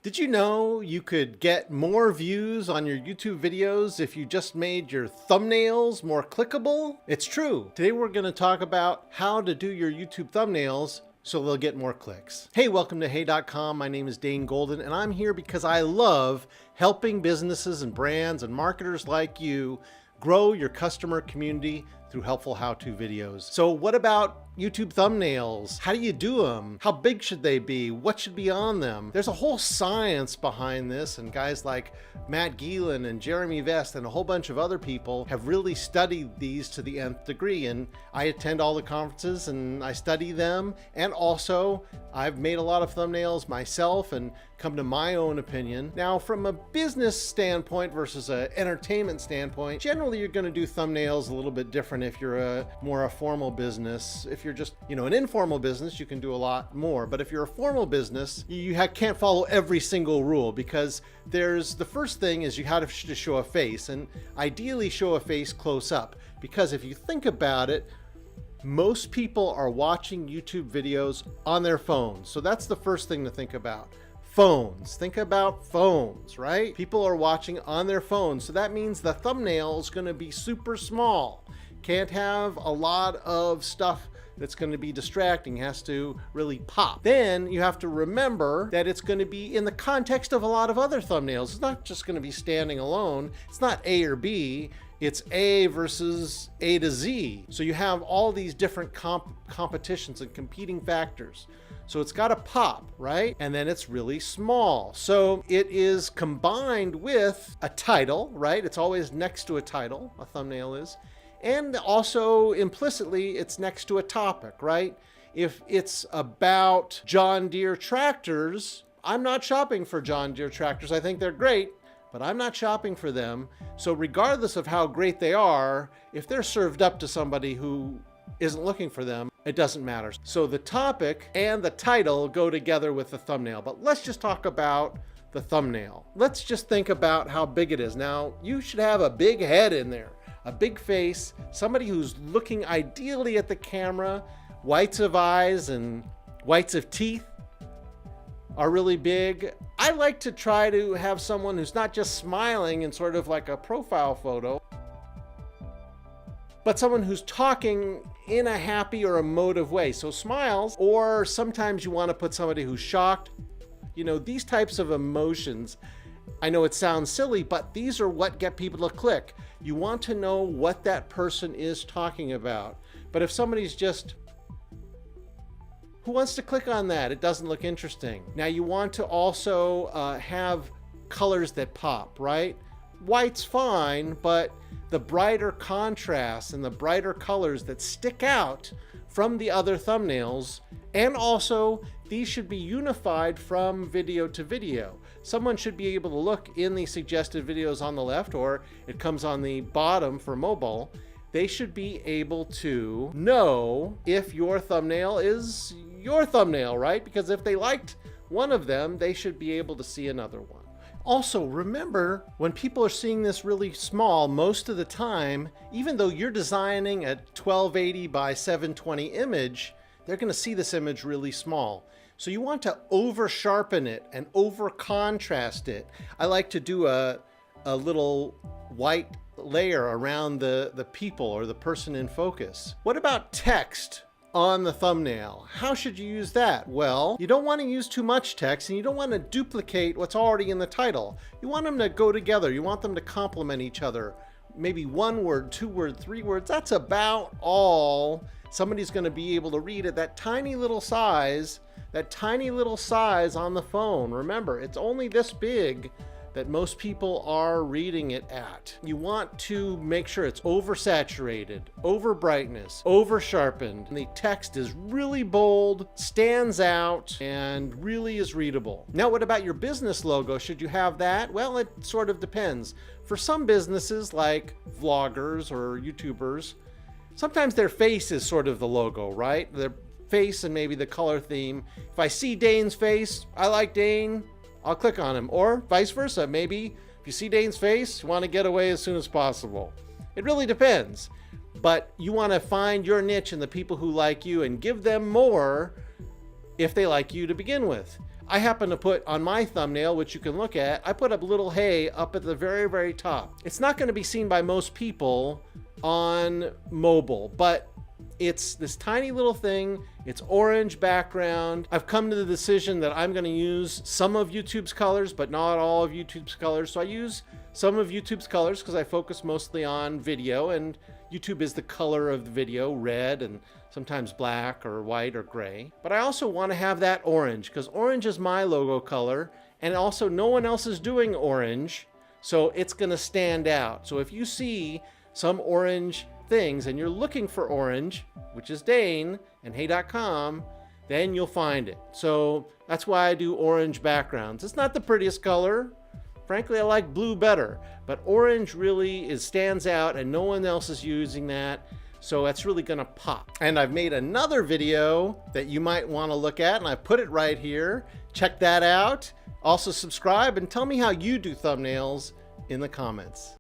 Did you know you could get more views on your YouTube videos if you just made your thumbnails more clickable? It's true. Today we're going to talk about how to do your YouTube thumbnails so they'll get more clicks. Hey, welcome to hey.com. My name is Dane Golden and I'm here because I love helping businesses and brands and marketers like you grow your customer community through helpful how-to videos. So what about YouTube thumbnails? How do you do them? How big should they be? What should be on them? There's a whole science behind this, and guys like Matt Gielen and Jeremy Vest and a whole bunch of other people have really studied these to the nth degree. And I attend all the conferences and I study them. And also I've made a lot of thumbnails myself and come to my own opinion. Now, from a business standpoint versus an entertainment standpoint, generally you're going to do thumbnails a little bit different if you're a more formal business. If you're just, an informal business, you can do a lot more. But if you're a formal business, you can't follow every single rule, because the first thing is you have to show a face, and ideally show a face close up. Because if you think about it, most people are watching YouTube videos on their phones. So that's the first thing to think about. Phones. Think about phones, right? People are watching on their phones. So that means the thumbnail is going to be super small. Can't have a lot of stuff that's going to be distracting. It has to really pop. Then you have to remember that it's going to be in the context of a lot of other thumbnails. It's not just going to be standing alone. It's not A or B. It's A versus A to Z. So you have all these different competitions and competing factors. So it's got to pop, right? And then it's really small. So it is combined with a title, right? It's always next to a title, a thumbnail is. And also implicitly, it's next to a topic, right? If it's about John Deere tractors, I'm not shopping for John Deere tractors. I think they're great, but I'm not shopping for them. So regardless of how great they are, if they're served up to somebody who isn't looking for them, it doesn't matter. So the topic and the title go together with the thumbnail. But let's just talk about the thumbnail. Let's just think about how big it is. Now, you should have a big head in there, a big face, somebody who's looking ideally at the camera. Whites of eyes and whites of teeth are really big. I like to try to have someone who's not just smiling in sort of like a profile photo, but someone who's talking in a happy or emotive way. So smiles, or sometimes you want to put somebody who's shocked. These types of emotions, I know it sounds silly, but these are what get people to click. You want to know what that person is talking about. But if somebody's just, who wants to click on that? It doesn't look interesting. Now you want to also have colors that pop, right? White's fine, but the brighter contrasts and the brighter colors that stick out from the other thumbnails, and also these should be unified from video to video. Someone should be able to look in the suggested videos on the left, or it comes on the bottom for mobile. They should be able to know if your thumbnail is your thumbnail, right? Because if they liked one of them, they should be able to see another one. Also, remember, when people are seeing this really small, most of the time, even though you're designing a 1280 by 720 image, they're going to see this image really small. So you want to over sharpen it and over contrast it. I like to do a little white layer around the people or the person in focus. What about text on the thumbnail? How should you use that? Well, you don't want to use too much text, and you don't want to duplicate what's already in the title. You want them to go together. You want them to complement each other. Maybe 1 word, 2 words, 3 words. That's about all somebody's going to be able to read at that tiny little size on the phone. Remember, it's only this big that most people are reading it at. You want to make sure it's oversaturated, over brightness, over sharpened, and the text is really bold, stands out, and really is readable. Now, what about your business logo? Should you have that? Well, it sort of depends. For some businesses like vloggers or YouTubers, sometimes their face is sort of the logo, right? Their face and maybe the color theme. If I see Dane's face, I like Dane, I'll click on him. Or vice versa. Maybe if you see Dane's face, you want to get away as soon as possible. It really depends. But you want to find your niche and the people who like you and give them more if they like you to begin with. I happen to put on my thumbnail, which you can look at, I put a little hay up at the very, very top. It's not going to be seen by most people on mobile, but it's this tiny little thing. It's orange background. I've come to the decision that I'm going to use some of YouTube's colors, but not all of YouTube's colors. So I use some of YouTube's colors because I focus mostly on video, and YouTube is the color of the video, red and sometimes black or white or gray. But I also want to have that orange because orange is my logo color, and also no one else is doing orange, so it's going to stand out. So if you see some orange things and you're looking for orange, which is Dane and hey.com, then you'll find it. So that's why I do orange backgrounds. It's not the prettiest color. Frankly, I like blue better, but orange really stands out and no one else is using that. So that's really gonna pop. And I've made another video that you might wanna look at, and I put it right here. Check that out. Also subscribe and tell me how you do thumbnails in the comments.